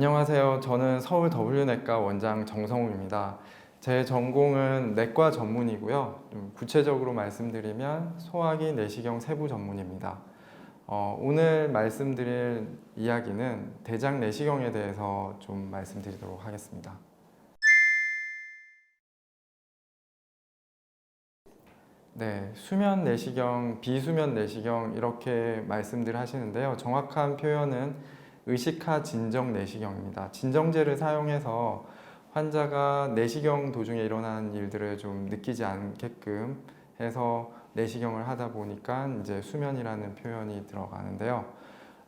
안녕하세요. 저는 서울 W내과 원장 정성욱입니다. 제 전공은 내과 전문이고요. 좀 구체적으로 말씀드리면 소화기 내시경 세부 전문입니다. 오늘 말씀드릴 이야기는 대장 내시경에 대해서 좀 말씀드리도록 하겠습니다. 네, 수면 내시경, 비수면 내시경 이렇게 말씀들 하시는데요. 정확한 표현은 의식하 진정 내시경입니다. 진정제를 사용해서 환자가 내시경 도중에 일어나는 일들을 좀 느끼지 않게끔 해서 내시경을 하다 보니까 이제 수면이라는 표현이 들어가는데요.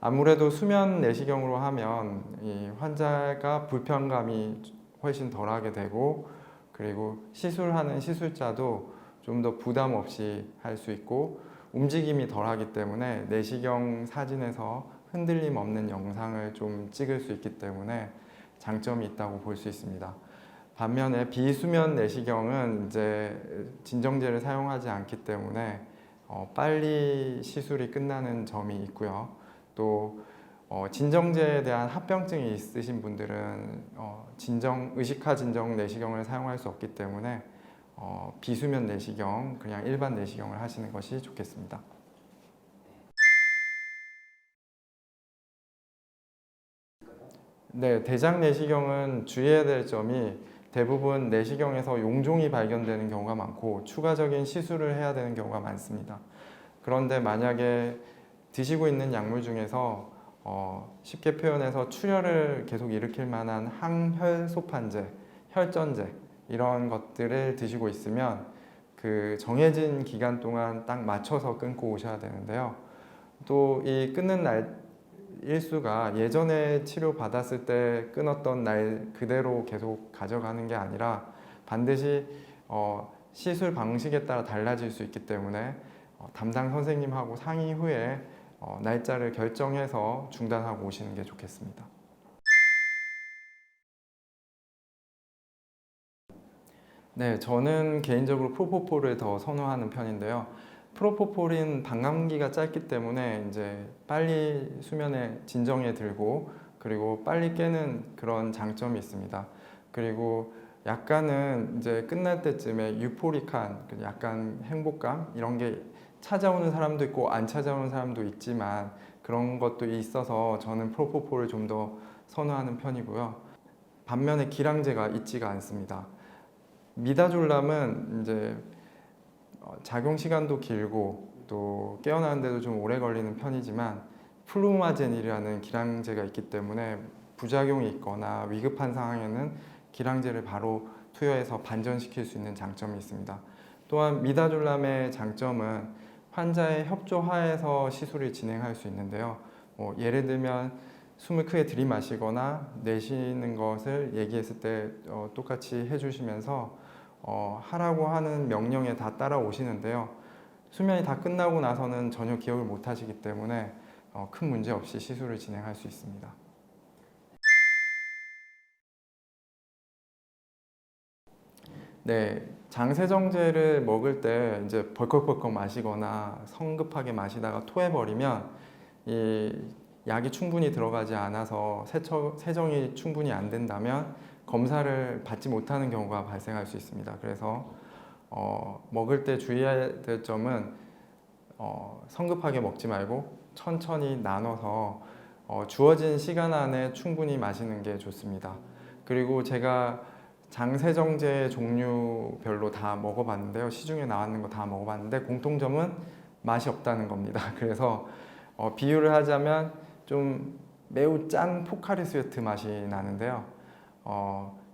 아무래도 수면 내시경으로 하면 이 환자가 불편감이 훨씬 덜하게 되고, 그리고 시술하는 시술자도 좀 더 부담 없이 할 수 있고 움직임이 덜하기 때문에 내시경 사진에서 흔들림 없는 영상을 좀 찍을 수 있기 때문에 장점이 있다고 볼 수 있습니다. 반면에 비수면 내시경은 이제 진정제를 사용하지 않기 때문에 빨리 시술이 끝나는 점이 있고요. 또 진정제에 대한 합병증이 있으신 분들은 의식하 진정 내시경을 사용할 수 없기 때문에 비수면 내시경, 그냥 일반 내시경을 하시는 것이 좋겠습니다. 네, 대장 내시경은 주의해야 될 점이 대부분 내시경에서 용종이 발견되는 경우가 많고 추가적인 시술을 해야 되는 경우가 많습니다. 그런데 만약에 드시고 있는 약물 중에서 쉽게 표현해서 출혈을 계속 일으킬 만한 항혈소판제, 혈전제 이런 것들을 드시고 있으면 그 정해진 기간 동안 딱 맞춰서 끊고 오셔야 되는데요. 또 이 끊는 날 일수가 예전에 치료 받았을 때 끊었던 날 그대로 계속 가져가는 게 아니라 반드시 시술 방식에 따라 달라질 수 있기 때문에 담당 선생님하고 상의 후에 날짜를 결정해서 중단하고 오시는 게 좋겠습니다. 네, 저는 개인적으로 프로포폴을 더 선호하는 편인데요. 프로포폴은 방광기가 짧기 때문에 이제 빨리 수면에 진정에 들고 그리고 빨리 깨는 그런 장점이 있습니다. 그리고 약간은 이제 끝날 때쯤에 유포릭한 약간 행복감 이런 게 찾아오는 사람도 있고 안 찾아오는 사람도 있지만 그런 것도 있어서 저는 프로포폴을 좀 더 선호하는 편이고요. 반면에 기량제가 있지가 않습니다. 미다졸람은 이제 작용 시간도 길고 또 깨어나는데도 좀 오래 걸리는 편이지만 플루마제닐이라는 기량제가 있기 때문에 부작용이 있거나 위급한 상황에는 기량제를 바로 투여해서 반전시킬 수 있는 장점이 있습니다. 또한 미다졸람의 장점은 환자의 협조 하에서 시술을 진행할 수 있는데요. 예를 들면 숨을 크게 들이마시거나 내쉬는 것을 얘기했을 때 똑같이 해주시면서 하라고 하는 명령에 다 따라오시는데요. 수면이 다 끝나고 나서는 전혀 기억을 못 하시기 때문에 큰 문제 없이 시술을 진행할 수 있습니다. 네, 장세정제를 먹을 때 이제 벌컥벌컥 마시거나 성급하게 마시다가 토해버리면 이 약이 충분히 들어가지 않아서 세정이 충분히 안 된다면 검사를 받지 못하는 경우가 발생할 수 있습니다. 그래서 먹을 때 주의해야 될 점은 성급하게 먹지 말고 천천히 나눠서 주어진 시간 안에 충분히 마시는 게 좋습니다. 그리고 제가 장세정제 종류별로 다 먹어봤는데요. 시중에 나왔는 거 다 먹어봤는데 공통점은 맛이 없다는 겁니다. 그래서 비유를 하자면 좀 매우 짠 포카리 스웨트 맛이 나는데요.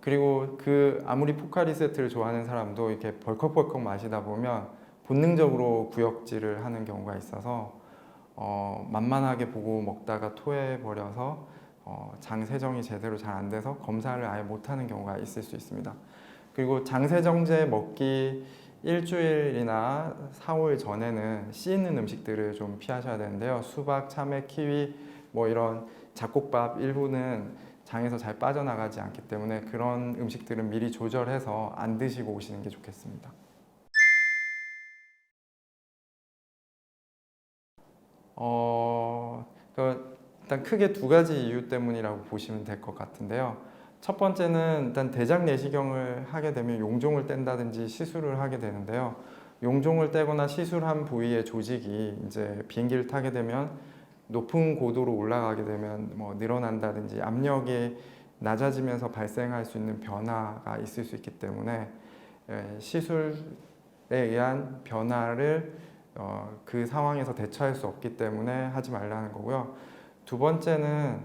그리고 아무리 포카리 스웨트를 좋아하는 사람도 이렇게 벌컥벌컥 마시다 보면 본능적으로 구역질을 하는 경우가 있어서 만만하게 보고 먹다가 토해버려서 장세정이 제대로 잘 안 돼서 검사를 아예 못하는 경우가 있을 수 있습니다. 그리고 장세정제 먹기 일주일이나 4, 5일 전에는 씨 있는 음식들을 좀 피하셔야 되는데요. 수박, 참외, 키위 뭐 이런 잡곡밥 일부는 장에서 잘 빠져나가지 않기 때문에 그런 음식들은 미리 조절해서 안 드시고 오시는 게 좋겠습니다. 그 일단 크게 두 가지 이유 때문이라고 보시면 될 것 같은데요. 첫 번째는 일단 대장 내시경을 하게 되면 용종을 뗀다든지 시술을 하게 되는데요. 용종을 떼거나 시술한 부위의 조직이 이제 비행기를 타게 되면 높은 고도로 올라가게 되면 뭐 늘어난다든지 압력이 낮아지면서 발생할 수 있는 변화가 있을 수 있기 때문에 시술에 의한 변화를 그 상황에서 대처할 수 없기 때문에 하지 말라는 거고요. 두 번째는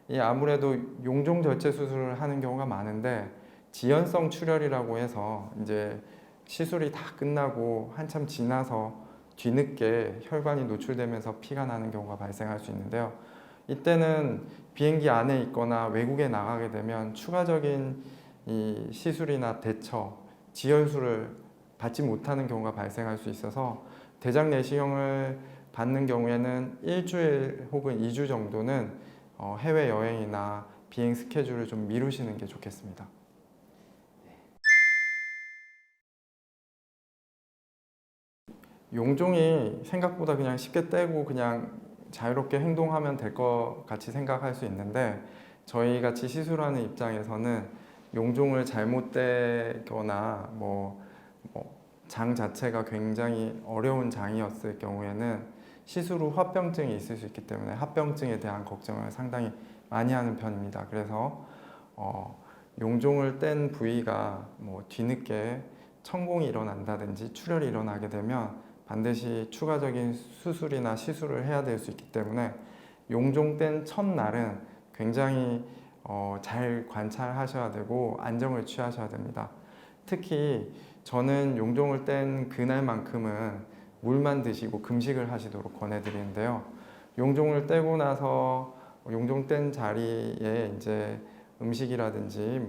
이 아무래도 용종 절제 수술을 하는 경우가 많은데 지연성 출혈이라고 해서 이제 시술이 다 끝나고 한참 지나서 뒤늦게 혈관이 노출되면서 피가 나는 경우가 발생할 수 있는데요. 이때는 비행기 안에 있거나 외국에 나가게 되면 추가적인 이 시술이나 대처, 지혈술을 받지 못하는 경우가 발생할 수 있어서 대장 내시경을 받는 경우에는 일주일 혹은 2주 정도는 해외 여행이나 비행 스케줄을 좀 미루시는 게 좋겠습니다. 용종이 생각보다 그냥 쉽게 떼고 그냥 자유롭게 행동하면 될 것 같이 생각할 수 있는데 저희 같이 시술하는 입장에서는 용종을 잘못 떼거나 장 자체가 굉장히 어려운 장이었을 경우에는 시술 후 합병증이 있을 수 있기 때문에 합병증에 대한 걱정을 상당히 많이 하는 편입니다. 그래서 용종을 뗀 부위가 뒤늦게 천공이 일어난다든지 출혈이 일어나게 되면 반드시 추가적인 수술이나 시술을 해야 될 수 있기 때문에 용종 뗀 첫날은 굉장히 잘 관찰하셔야 되고 안정을 취하셔야 됩니다. 특히 저는 용종을 뗀 그날만큼은 물만 드시고 금식을 하시도록 권해드리는데요. 용종을 떼고 나서 용종 뗀 자리에 이제 음식이라든지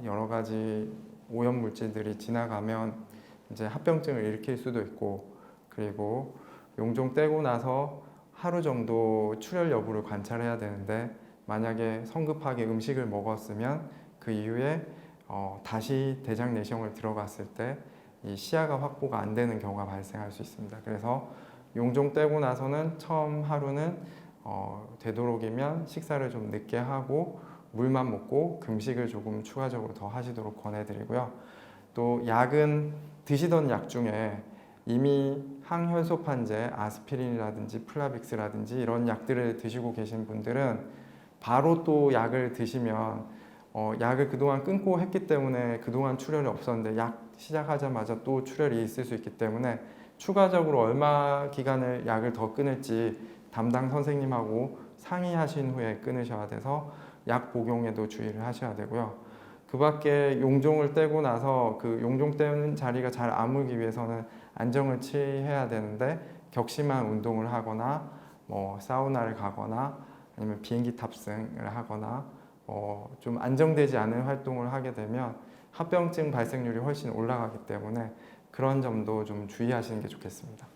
여러 가지 오염 물질들이 지나가면 이제 합병증을 일으킬 수도 있고, 그리고 용종 떼고 나서 하루 정도 출혈 여부를 관찰해야 되는데 만약에 성급하게 음식을 먹었으면 그 이후에 다시 대장 내시경을 들어갔을 때 이 시야가 확보가 안 되는 경우가 발생할 수 있습니다. 그래서 용종 떼고 나서는 처음 하루는 되도록이면 식사를 좀 늦게 하고 물만 먹고 금식을 조금 추가적으로 더 하시도록 권해드리고요. 또 약은 드시던 약 중에 이미 항혈소판제, 아스피린이라든지 플라빅스라든지 이런 약들을 드시고 계신 분들은 바로 또 약을 드시면 약을 그동안 끊고 했기 때문에 그동안 출혈이 없었는데 약 시작하자마자 또 출혈이 있을 수 있기 때문에 추가적으로 얼마 기간을 약을 더 끊을지 담당 선생님하고 상의하신 후에 끊으셔야 돼서 약 복용에도 주의를 하셔야 되고요. 그 밖에 용종을 떼고 나서 그 용종 떼는 자리가 잘 아물기 위해서는 안정을 취해야 되는데 격심한 운동을 하거나 사우나를 가거나 아니면 비행기 탑승을 하거나 좀 안정되지 않은 활동을 하게 되면 합병증 발생률이 훨씬 올라가기 때문에 그런 점도 좀 주의하시는 게 좋겠습니다.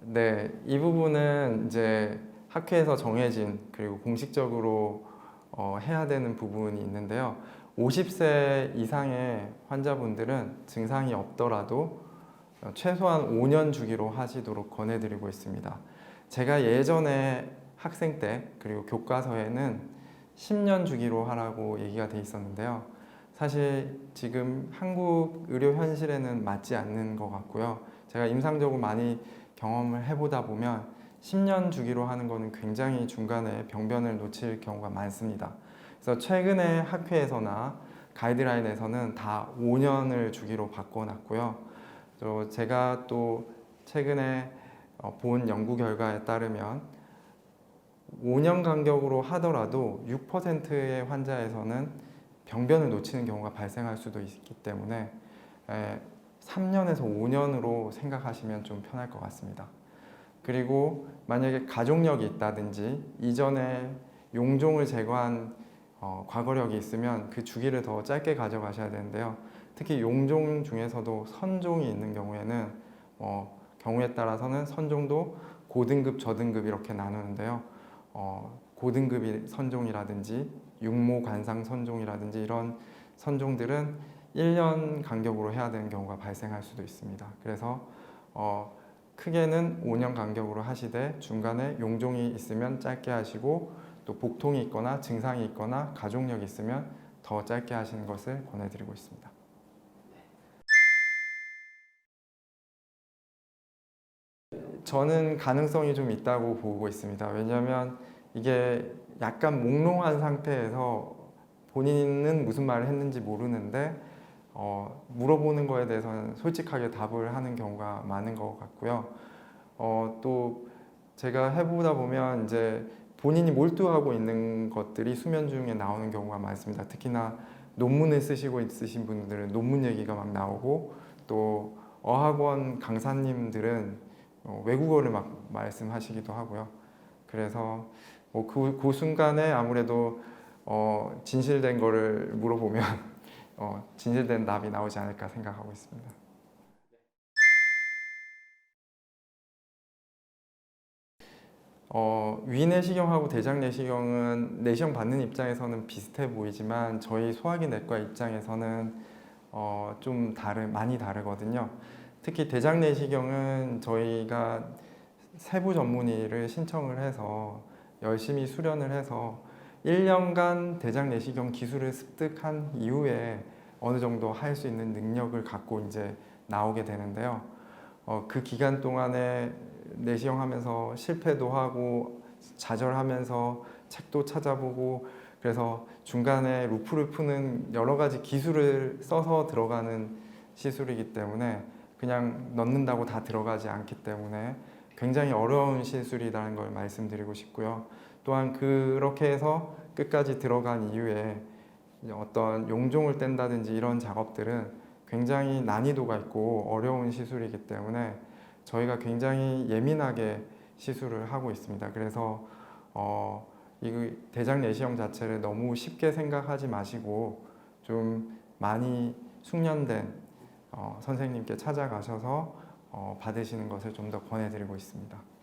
네, 이 부분은 이제 학회에서 정해진 그리고 공식적으로 해야 되는 부분이 있는데요. 50세 이상의 환자분들은 증상이 없더라도 최소한 5년 주기로 하시도록 권해드리고 있습니다. 제가 예전에 학생 때 그리고 교과서에는 10년 주기로 하라고 얘기가 돼 있었는데요. 사실 지금 한국 의료 현실에는 맞지 않는 것 같고요. 제가 임상적으로 많이 경험을 해보다 보면 10년 주기로 하는 거는 굉장히 중간에 병변을 놓칠 경우가 많습니다. 그래서 최근에 학회에서나 가이드라인에서는 다 5년을 주기로 바꿔놨고요. 또 제가 또 최근에 본 연구 결과에 따르면 5년 간격으로 하더라도 6%의 환자에서는 병변을 놓치는 경우가 발생할 수도 있기 때문에 3년에서 5년으로 생각하시면 좀 편할 것 같습니다. 그리고 만약에 가족력이 있다든지 이전에 용종을 제거한 과거력이 있으면 그 주기를 더 짧게 가져가셔야 되는데요. 특히 용종 중에서도 선종이 있는 경우에는 경우에 따라서는 선종도 고등급, 저등급 이렇게 나누는데요. 고등급이 선종이라든지 육모 관상 선종이라든지 이런 선종들은 1년 간격으로 해야 되는 경우가 발생할 수도 있습니다. 그래서 크게는 5년 간격으로 하시되 중간에 용종이 있으면 짧게 하시고 또 복통이 있거나 증상이 있거나 가족력이 있으면 더 짧게 하시는 것을 권해드리고 있습니다. 저는 가능성이 좀 있다고 보고 있습니다. 왜냐하면 이게 약간 몽롱한 상태에서 본인은 무슨 말을 했는지 모르는데 물어보는 거에 대해서는 솔직하게 답을 하는 경우가 많은 것 같고요. 또 제가 해보다 보면 이제 본인이 몰두하고 있는 것들이 수면 중에 나오는 경우가 많습니다. 특히나 논문을 쓰시고 있으신 분들은 논문 얘기가 막 나오고 또 어학원 강사님들은 외국어를 막 말씀하시기도 하고요. 그래서 그 순간에 아무래도 진실된 거를 물어보면 진실된 답이 나오지 않을까 생각하고 있습니다. 위내시경하고 대장내시경은 내시경 받는 입장에서는 비슷해 보이지만 저희 소화기 내과 입장에서는 좀 많이 다르거든요. 특히 대장내시경은 저희가 세부 전문의를 신청을 해서 열심히 수련을 해서 1년간 대장내시경 기술을 습득한 이후에 어느 정도 할 수 있는 능력을 갖고 이제 나오게 되는데요. 그 기간 동안에 내시경 하면서 실패도 하고 좌절하면서 책도 찾아보고 그래서 중간에 루프를 푸는 여러 가지 기술을 써서 들어가는 시술이기 때문에 그냥 넣는다고 다 들어가지 않기 때문에 굉장히 어려운 시술이라는 걸 말씀드리고 싶고요. 또한 그렇게 해서 끝까지 들어간 이후에 어떤 용종을 뗀다든지 이런 작업들은 굉장히 난이도가 있고 어려운 시술이기 때문에 저희가 굉장히 예민하게 시술을 하고 있습니다. 그래서 이 대장 내시경 자체를 너무 쉽게 생각하지 마시고 좀 많이 숙련된 선생님께 찾아가셔서 받으시는 것을 좀 더 권해드리고 있습니다.